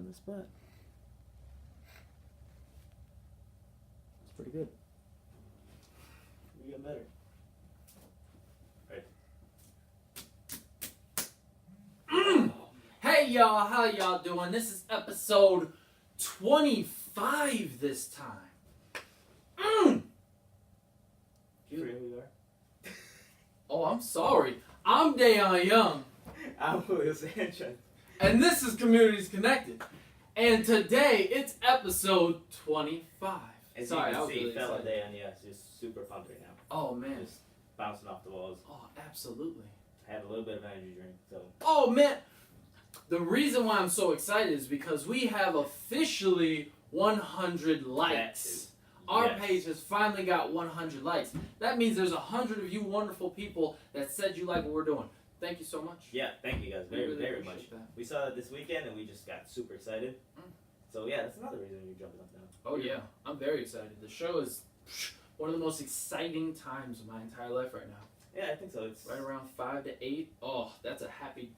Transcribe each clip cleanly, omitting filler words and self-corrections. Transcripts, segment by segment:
the spot. It's pretty good. You get better. Right. Hey y'all, how y'all doing? This is episode 25 this time. You forget who you are? Oh, I'm sorry. I'm Dayon Young. I'm Julio Sanchez. And this is Communities Connected. And today it's episode 25. As sorry, you I can was see, really fella excited. Dayon, yes, just super pumped right now. Oh man. Just bouncing off the walls. Oh, absolutely. I had a little bit of energy drink, so. Oh man. The reason why I'm so excited is because we have officially 100 likes. Our page has finally got 100 likes. That means there's 100 of you wonderful people that said you like what we're doing. Thank you so much. Yeah, thank you guys We very, really very appreciate much. that. We saw that this weekend and we just got super excited. So yeah, that's another reason you're jumping up now. Oh yeah, I'm very excited. The show is one of the most exciting times of my entire life right now. Yeah, I think so. It's Right around 5 to 8. Oh, that's a happy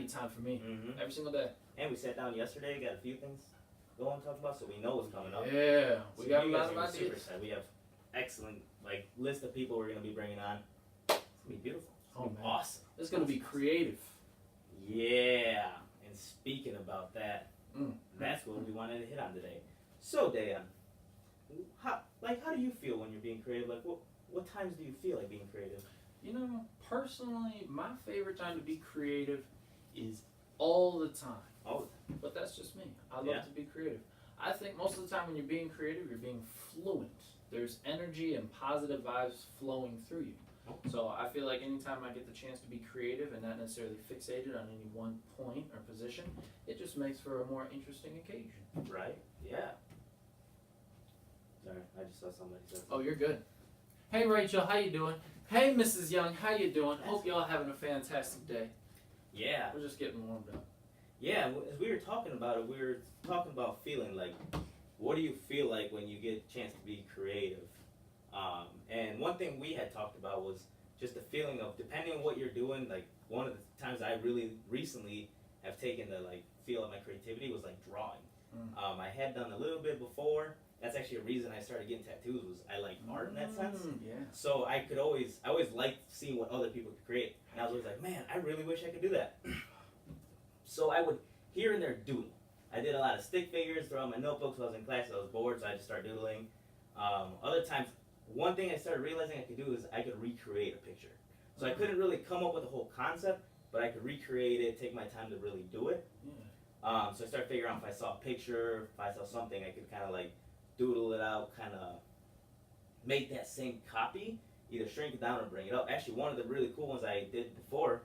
time for me. Mm-hmm. Every single day. And we sat down yesterday, got a few things going to talk about, so we know what's coming up. Yeah, we So got a you lot guys of are gonna be super ideas. excited. We have excellent list of people we're gonna be bringing on. It's gonna be beautiful. It's gonna be man. awesome. It's gonna be creative. Yeah. And speaking about that, that's what we wanted to hit on today. So Dan, how do you feel when you're being creative? Like what times do you feel like being creative? You know, personally, my favorite time to be creative is all the time. All But that's just me. I love Yeah. to be creative. I think most of the time when you're being creative, you're being fluent. There's energy and positive vibes flowing through you. So I feel like anytime I get the chance to be creative and not necessarily fixated on any one point or position, it just makes for a more interesting occasion. right? Yeah. Sorry, I just saw somebody said Oh, you're good. Hey Rachel, how you doing? Hey Mrs. Young, how you doing? Hope y'all having a fantastic day. Yeah. We're just getting warmed up. Yeah, as we were talking about it, we were talking about feeling like, what do you feel like when you get a chance to be creative? And one thing we had talked about was just the feeling of, depending on what you're doing, like one of the times I really recently have taken to feel of my creativity was drawing. I had done a little bit before. That's actually a reason I started getting tattoos, was I like art in that sense. Yeah. So I always liked seeing what other people could create. And I was always like, man, I really wish I could do that. So I would here and there doodle. I did a lot of stick figures throughout my notebooks when I was in class. I was bored, so I just started doodling. Other times, one thing I started realizing I could do is I could recreate a picture. So I couldn't really come up with a whole concept, but I could recreate it, take my time to really do it. Yeah. So I started figuring out if I saw a picture, if I saw something, I could kind of doodle it out, kind of make that same copy, either shrink it down or bring it up. Actually, one of the really cool ones I did before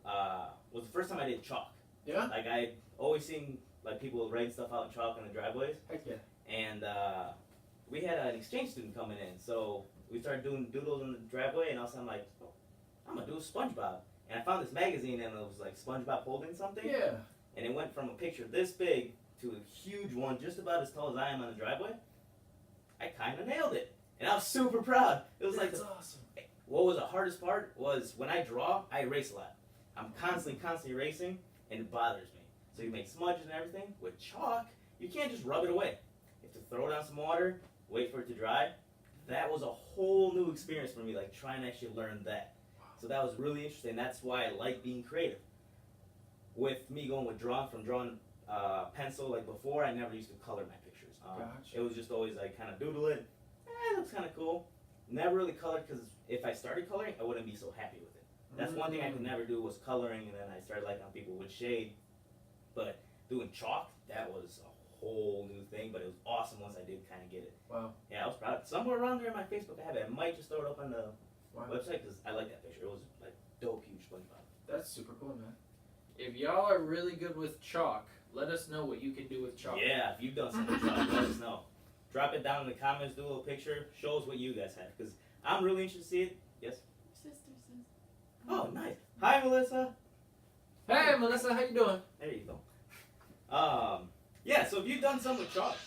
was the first time I did chalk. Yeah? I'd always seen people writing stuff out in chalk in the driveways, Heck yeah. and we had an exchange student coming in, so we started doing doodles in the driveway, and all of a sudden I'm like, oh, I'm gonna do a SpongeBob, and I found this magazine, and it was SpongeBob holding something, Yeah. and it went from a picture this big to a huge one, just about as tall as I am on the driveway. I kind of nailed it, and I was super proud. It was That's awesome. what was the hardest part was when I draw, I erase a lot. I'm constantly erasing, and it bothers me. So you make smudges and everything. With chalk, you can't just rub it away. You have to throw down some water, wait for it to dry. That was a whole new experience for me, trying to actually learn that. So that was really interesting. That's why I like being creative. With me going with drawing, from drawing pencil before, I never used to color my pictures. Gotcha. It was just always kind of doodle it. It looks kind of cool. Never really colored, because if I started coloring, I wouldn't be so happy with it. That's one thing I could never do, was coloring, and then I started liking how people would shade. But doing chalk, that was a whole new thing, but it was awesome once I did kind of get it. Wow. Yeah, I was proud. Somewhere around there in my Facebook, I have it. I might just throw it up on the Wow. website, because I like that picture. It was dope, huge SpongeBob. That's super cool, man. If y'all are really good with chalk, let us know what you can do with chalk. Yeah, if you've done something with chalk, let us know. Drop it down in the comments, do a little picture, show us what you guys have, because I'm really interested to see it. Yes? Sister says. Oh, nice. Hi, Melissa. Hey, Melissa, how you doing? There you go. Yeah, so if you've done some with chalk,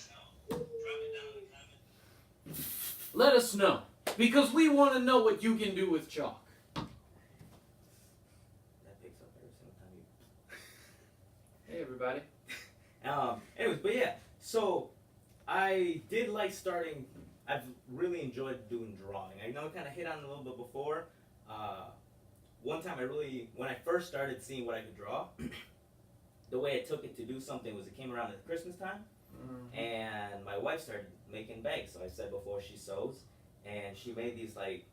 drop it down in the comments. Let us know, because we want to know what you can do with chalk. That picks up every single time you... Hey, everybody. Anyways, but yeah, so I did like starting. I've really enjoyed doing drawing. I know I kind of hit on it a little bit before. Uh, One time when I first started seeing what I could draw, the way I took it to do something was it came around at Christmas time, and my wife started making bags. So I said before she sews, and she made these like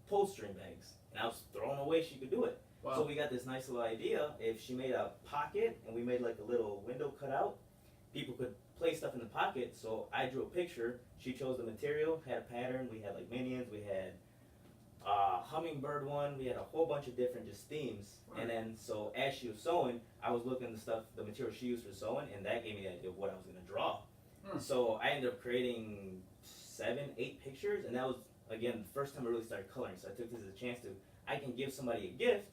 pull string bags, and I was throwing away she could do it. Wow. So we got this nice little idea. If she made a pocket and we made like a little window cut out, people could place stuff in the pocket. So I drew a picture. She chose the material, had a pattern. We had like minions. We had hummingbird one. We had a whole bunch of different just themes. Right. And then so as she was sewing, I was looking at the material she used for sewing, and that gave me the idea of what I was gonna draw. So I ended up creating 7, 8 pictures, and that was again the first time I really started coloring. So I took this as a chance to I can give somebody a gift,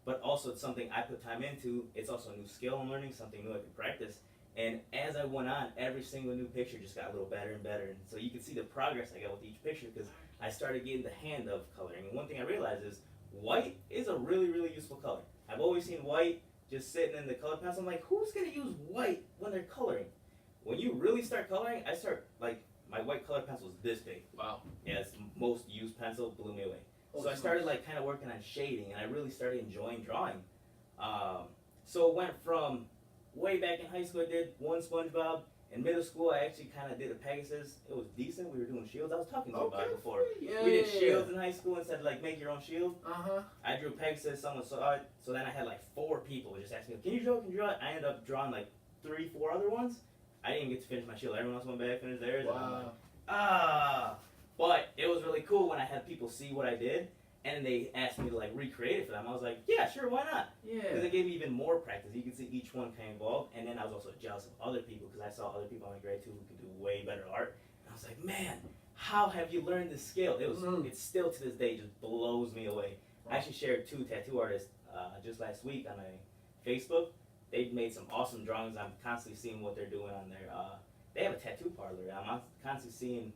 but also it's something I put time into. It's also a new skill I'm learning, something new I can practice. And as I went on, every single new picture just got a little better and better. And so you can see the progress I got with each picture because I started getting the hand of coloring. And one thing I realized is white is a really, really useful color. I've always seen white just sitting in the color pencil. I'm like, who's going to use white when they're coloring? When you really start coloring, my white color pencil is this big. Wow. Yeah, it's the most used pencil, blew me away. So I started like kind of working on shading, and I really started enjoying drawing. So it went from way back in high school, I did one SpongeBob. In middle school, I actually kind of did a Pegasus. It was decent. We were doing shields. I was talking to you about it before. Yeah, We did shields in high school instead of like make your own shield. Uh-huh. I drew Pegasus. Someone saw it. So then I had like 4 people just asking me, "Can you draw? Can you draw it?" I ended up drawing like 3, 4 other ones. I didn't even get to finish my shield. Everyone else went back, finished theirs. And I'm like, But it was really cool when I had people see what I did, and they asked me to like recreate it for them. I was like, yeah, sure, why not? Because Yeah. it gave me even more practice. You can see each one kind of evolved, and then I was also jealous of other people because I saw other people in my grade too who could do way better art. And I was like, man, how have you learned this skill? It still to this day just blows me away. I actually shared 2 tattoo artists just last week on my Facebook. They've made some awesome drawings. I'm constantly seeing what they're doing on their. They have a tattoo parlor. I'm constantly seeing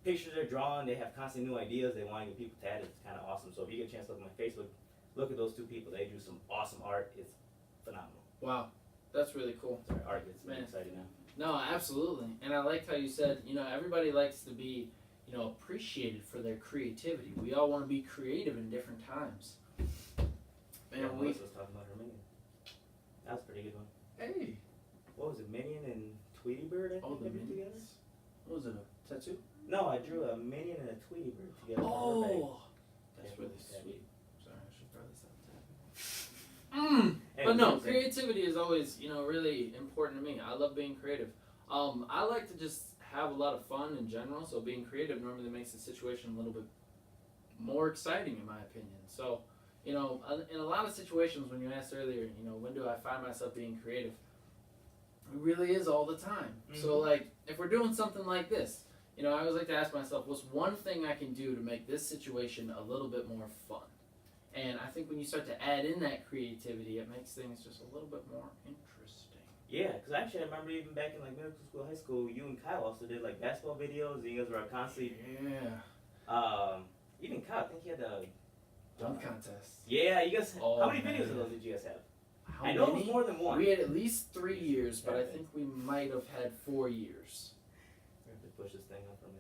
pictures they're drawing. They have constantly new ideas. They want to get people tatted. It's kind of awesome. So if you get a chance to look at my Facebook, look at those 2 people. They do some awesome art. It's phenomenal. Wow. That's really cool. Sorry, art gets me Man. excited now. No, absolutely. And I liked how you said, everybody likes to be, appreciated for their creativity. We all want to be creative in different times. Man, Melissa was talking about her minion. That was a pretty good one. Hey. What was it, Minion and Tweety Bird? I think Oh, the they did together. minions. What was it, a tattoo? No, I drew a Minion and a Tweety Bird together. on her bag. Oh, that's Yeah, really yeah. sweet. Sorry, I should probably stop that. But no, Anyways, creativity is always, really important to me. I love being creative. I like to just have a lot of fun in general, so being creative normally makes the situation a little bit more exciting, in my opinion. So, in a lot of situations, when you asked earlier, when do I find myself being creative? It really is all the time. So, like, if we're doing something like this, I always like to ask myself, what's one thing I can do to make this situation a little bit more fun? And I think when you start to add in that creativity, it makes things just a little bit more interesting. Yeah, because actually I remember even back in like middle school, high school, you and Kyle also did like basketball videos, and you guys were constantly. Yeah. Even Kyle, I think he had the. Dunk contest. Yeah, you guys. Oh, how many videos man. of those did you guys have? How I know it many? was more than one. We had at least 3 years, but I Okay. think we might have had 4 years. We have to push this thing up from me.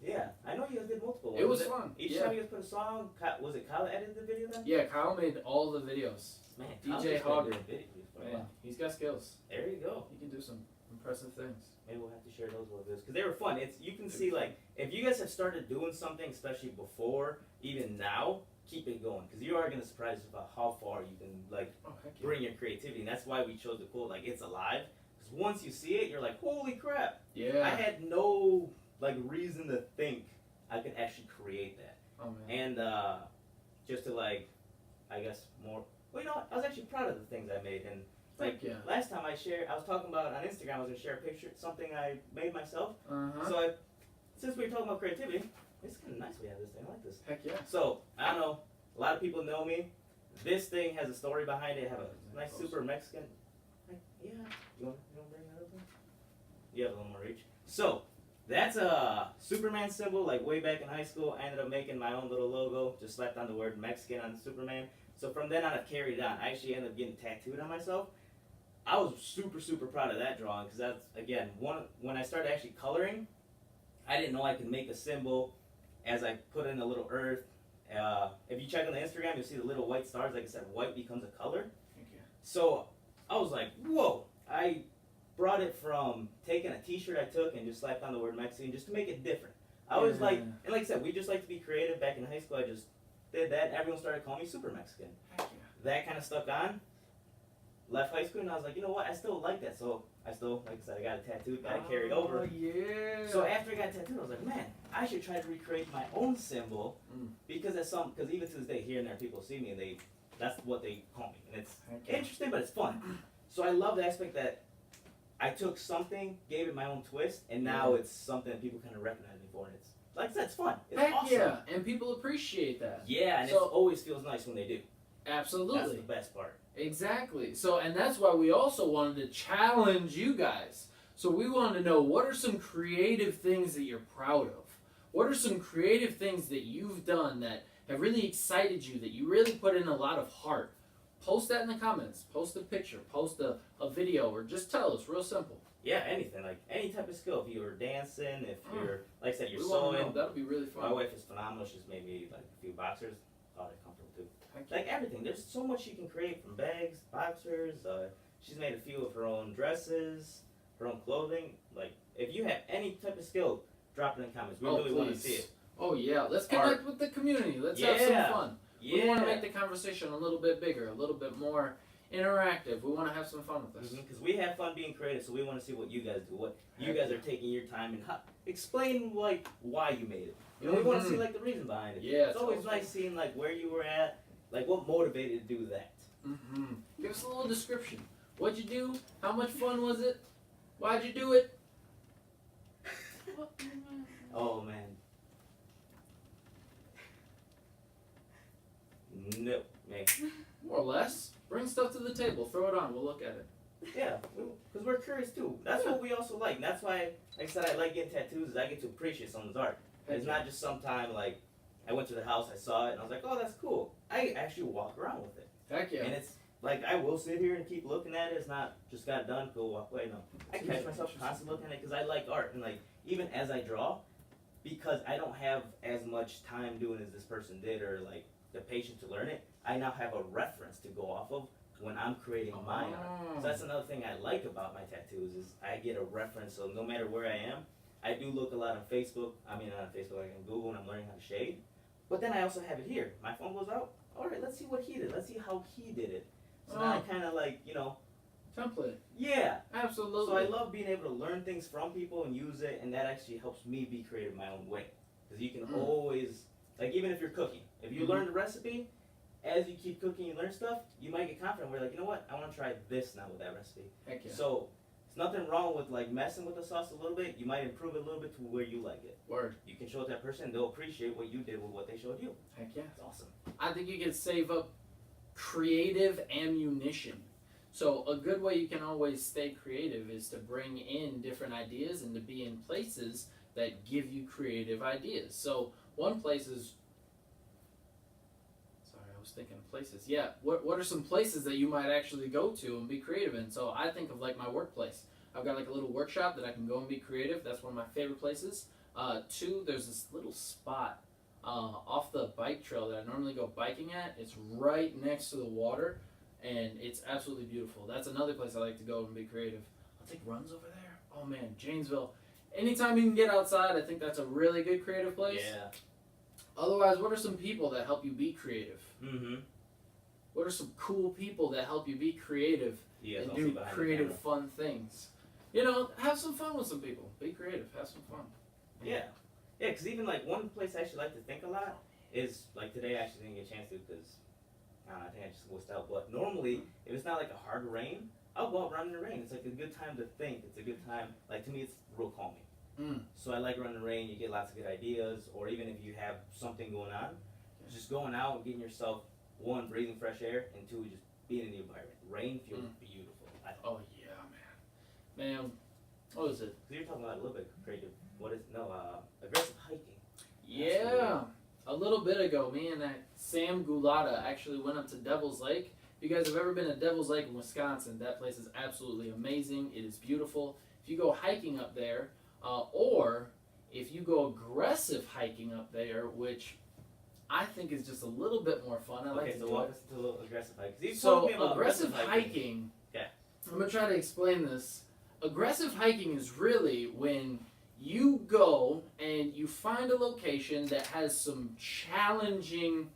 Yeah, I know you guys did multiple. It was fun. Each Yeah. time you guys put a song, was it Kyle that edited the video then? Yeah, Kyle made all the videos. Man, DJ Kyle's just been Hogger. doing videos for a Man, while. he's got skills. There you go. He can do some impressive things. Maybe we'll have to share those little videos because they were fun. You can see like if you guys have started doing something, especially before, even now, keep it going because you are gonna surprise us about how far you can like Oh, heck yeah. bring your creativity, and that's why we chose the quote like it's alive. Because once you see it, you're like, holy crap! Yeah. I had no like reason to think I could actually create that, Oh, man. and just to like, I guess more. Well, I was actually proud of the things I made, and like Heck yeah. last time I was talking about on Instagram, I was gonna share a picture, something I made myself. Uh-huh. So since we were talking about creativity, it's kind of nice we have this thing. I like this. Heck yeah. So I don't know. A lot of people know me. This thing has a story behind it. I have a nice super Mexican. Yeah. You want to bring that up? You have a little more reach. So that's a Superman symbol. Like way back in high school, I ended up making my own little logo. Just slapped on the word Mexican on Superman. So from then on, I've carried it on. I actually ended up getting tattooed on myself. I was super proud of that drawing because that's again one when I started actually coloring, I didn't know I could make a symbol as I put in a little earth. If you check on the Instagram, you'll see the little white stars. Like I said, white becomes a color. Thank you. So I was like, whoa! I brought it from taking a T-shirt I took and just slapped on the word Mexican just to make it different. I was like, and like I said, we just like to be creative. Back in high school, I just did that. Everyone started calling me Super Mexican. Heck yeah. That kind of stuck on. Left high school and I was like, you know what? I still like that. So I still, like I said, I got a tattoo that I carried over. Oh, yeah. So after I got tattooed, I was like, man, I should try to recreate my own symbol because because even to this day, here and there, people see me and that's what they call me, and it's interesting, but it's fun. So I love the aspect that I took something, gave it my own twist, and now it's something that people kind of recognize me for, and it's like I said, it's fun. It's Heck awesome. yeah, and people appreciate that. Yeah, and So- it always feels nice when they do. Absolutely. That's the best part. Exactly. So, and that's why we also wanted to challenge you guys. So we wanted to know, what are some creative things that you're proud of? What are some creative things that you've done that have really excited you, that you really put in a lot of heart? Post that in the comments. Post a picture. Post a video, or just tell us. Real simple. Yeah, anything, like any type of skill. If you're dancing, if you're, like I said, you're We want to know. sewing. That'll be really My fun. wife is phenomenal. She's made me like a few boxers. Oh, they're comfortable too. Heck yeah. Like everything. There's so much you can create from bags, boxers. She's made a few of her own dresses, her own clothing. Like if you have any type of skill, drop it in the comments. We really want to please. see it. Oh yeah, let's Art. connect with the community. Let's have some Yeah. fun. Yeah. We want to make the conversation a little bit bigger, a little bit more interactive. We want to have some fun with this. Because we have fun being creative, so we want to see what you guys do. What you guys are taking your time and explain like why you made it. You know, we want to see like the reason behind it. Yeah, It's always totally. nice seeing like where you were at, like what motivated you to do that. Mm-hmm. Give us a little description. What'd you do? How much fun was it? Why'd you do it? Oh man. No, man. More or less. Bring stuff to the table. Throw it on. We'll look at it. Yeah, because we're curious too. That's what we also like. And that's why, like I said, I like getting tattoos. Is I get to appreciate someone's art. It's not just sometime like I went to the house, I saw it, and I was like, oh, that's cool. I actually walk around with it, Heck yeah. and it's like I will sit here and keep looking at it. It's not just got done, go walk away. No, I catch myself constantly looking at it because I like art, and like even as I draw, because I don't have as much time doing as this person did, or like the patience to learn it. I now have a reference to go off of when I'm creating my art. So that's another thing I like about my tattoos is I get a reference. So no matter where I am, I do look a lot on Facebook. I mean, not on Facebook, like on Google, and I'm learning how to shade. But then I also have it here. My phone goes out. All right, let's see what he did. Let's see how he did it. So now I kind of like, Template. yeah. Absolutely. So I love being able to learn things from people and use it, and that actually helps me be creative my own way. Because you can always, like even if you're cooking, if you learn the recipe, as you keep cooking, you learn stuff, you might get confident where you're like, you know what, I want to try this now with that recipe. Heck yeah. So there's nothing wrong with like messing with the sauce a little bit. You might improve it a little bit to where you like it. Word. You can show it to that person, and they'll appreciate what you did with what they showed you. Heck yeah. It's awesome. I think you can save up creative ammunition. So a good way you can always stay creative is to bring in different ideas and to be in places that give you creative ideas. So one place is, sorry, I was thinking of places. Yeah, what are some places that you might actually go to and be creative in? So I think of like my workplace. I've got like a little workshop that I can go and be creative. That's one of my favorite places. Two, there's this little spot off the bike trail that I normally go biking at. It's right next to the water, and it's absolutely beautiful. That's another place I like to go and be creative. I'll take runs over there. Oh man, Janesville. Anytime you can get outside, I think that's a really good creative place. Yeah. Otherwise, what are some people that help you be creative? Mm-hmm. What are some cool people that help you be creative You guys and don't see do behind the creative, camera. fun things? You know, have some fun with some people. Be creative. Have some fun. Yeah. Yeah, because even like one place I actually like to think a lot is like today I actually didn't get a chance to because I think I just wussed out. But normally, if it's not like a hard rain, I'll go out running in the rain. It's like a good time to think. It's a good time. Like to me, it's real calming. So I like running in the rain. You get lots of good ideas. Or even if you have something going on, just going out and getting yourself, one, breathing fresh air, and two, just being in the environment. Rain feels beautiful. Oh yeah, man. Man, what is it? Because you're talking about a little bit creative. What is aggressive hiking? Yeah. A little bit ago, me and that Sam Gulata actually went up to Devil's Lake, If you guys have ever been to Devil's Lake in Wisconsin, that place is absolutely amazing. It is beautiful. If you go hiking up there, or if you go aggressive hiking up there, which I think is just a little bit more fun. I like Okay, to so do walk it. us to a little aggressive hike. 'Cause you've So told me about aggressive hiking. Yeah. I'm gonna try to explain this. Aggressive hiking is really when you go and you find a location that has some challenging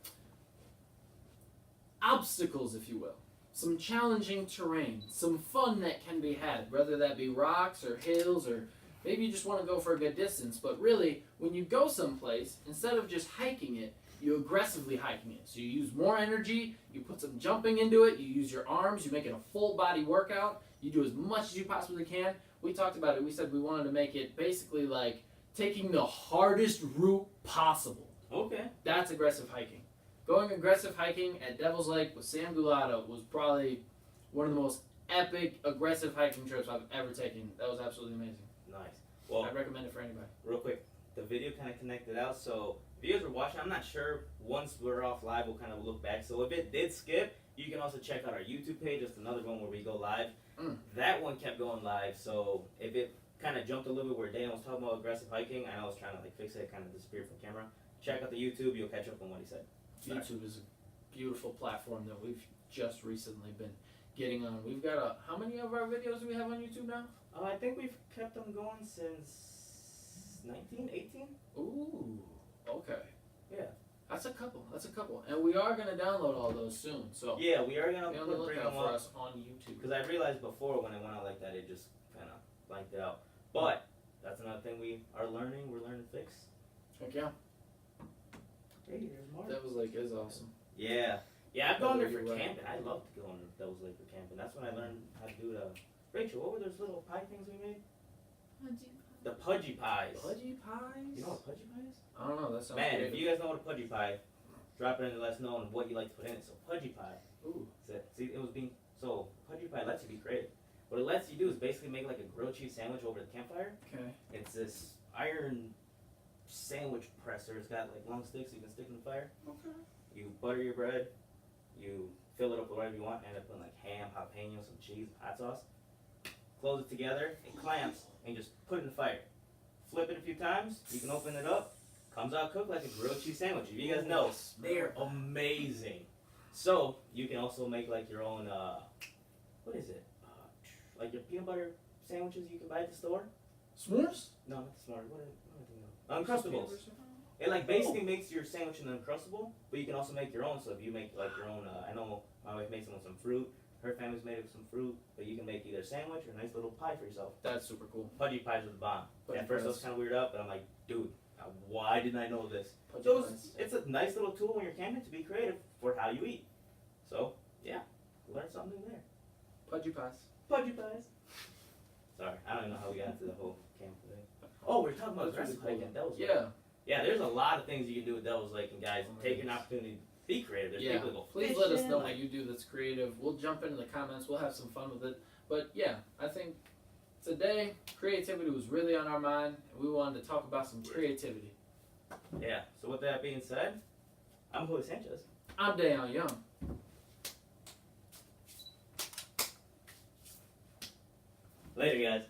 obstacles, if you will. Some challenging terrain, some fun that can be had, whether that be rocks or hills, or maybe you just want to go for a good distance. But really, when you go someplace, instead of just hiking it, you aggressively hiking it. So you use more energy, you put some jumping into it, you use your arms, you make it a full body workout, you do as much as you possibly can. We talked about it, we said we wanted to make it basically like taking the hardest route possible. Okay. That's aggressive hiking. Going aggressive hiking at Devil's Lake with Sam Gulata was probably one of the most epic aggressive hiking trips I've ever taken. That was absolutely amazing. Nice. Well, I recommend it for anybody. real quick, the video kind of connected out. So if you guys were watching, I'm not sure. Once we're off live, we'll kind of look back. So if it did skip, you can also check out our YouTube page. It's another one where we go live. That one kept going live. So if it kind of jumped a little bit where Dan was talking about aggressive hiking, I know I was trying to like fix it, kind of disappeared from camera. Check out the YouTube. You'll catch up on what he said. YouTube is a beautiful platform that we've just recently been getting on. We've got how many of our videos do we have on YouTube now? I think we've kept them going since 19, 18. Ooh, okay. Yeah. That's a couple. And we are going to download all those soon. So Yeah, we are gonna be on the bring lookout them for up. us on YouTube. Because I realized before when it went out like that, it just kind of blanked it out. But that's another thing we are learning. We're learning to fix. Heck yeah. Hey, there's Mark. Devil's Lake is awesome. Yeah. Yeah, I've gone there for You're right. camping. I love going to Devil's Lake for camping. That's when I learned how to do the. Rachel, what were those little pie things we made? The pudgy pies. Pudgy pies? You know what pudgy pie is? I don't know. That sounds Man, creative. if you guys know what a pudgy pie, drop it in and let us know on what you like to put in it. So pudgy pie. Ooh. See, it was being so pudgy pie lets you be creative. What it lets you do is basically make like a grilled cheese sandwich over the campfire. Okay. It's this iron sandwich presser. It's got like long sticks you can stick in the fire. Okay. You butter your bread. You fill it up with whatever you want. End up putting like ham, jalapeno, some cheese, hot sauce. Close it together. It clamps and just put it in the fire. Flip it a few times. You can open it up. Comes out cooked like a grilled cheese sandwich. If you guys know, they're amazing. So you can also make like your own. What is it? Like your peanut butter sandwiches you can buy at the store. S'mores? No, not the smart. What are they called? Uncrustables. It like basically makes your sandwich an Uncrustable, but you can also make your own. So if you make like your own, I know my wife makes them with some fruit. Her family's made it with some fruit, but you can make either a sandwich or a nice little pie for yourself. That's super cool. Pudgy pies are the bomb. Pudgy At first I was pies. kind of weirded out, but I'm like, dude, why didn't I know this? Pudgy So pies. it's a nice little tool when you're camping to be creative for how you eat. So yeah, learn something there. Pudgy pies. Pudgy pies. Sorry, I don't even know how we got into the whole camp thing. Oh, we're talking about That's aggressive really hiking. Devil's Lake. Yeah. Yeah, there's a lot of things you can do with Devil's Lake, and guys, Oh my take an goodness. opportunity to be creative. There's Yeah. people that go Please let us fishing, know like- what you do that's creative. We'll jump into the comments. We'll have some fun with it. But yeah, I think today creativity was really on our mind, and we wanted to talk about some creativity. Yeah. So with that being said, I'm Julio Sanchez. I'm Dayon Young. Later, guys.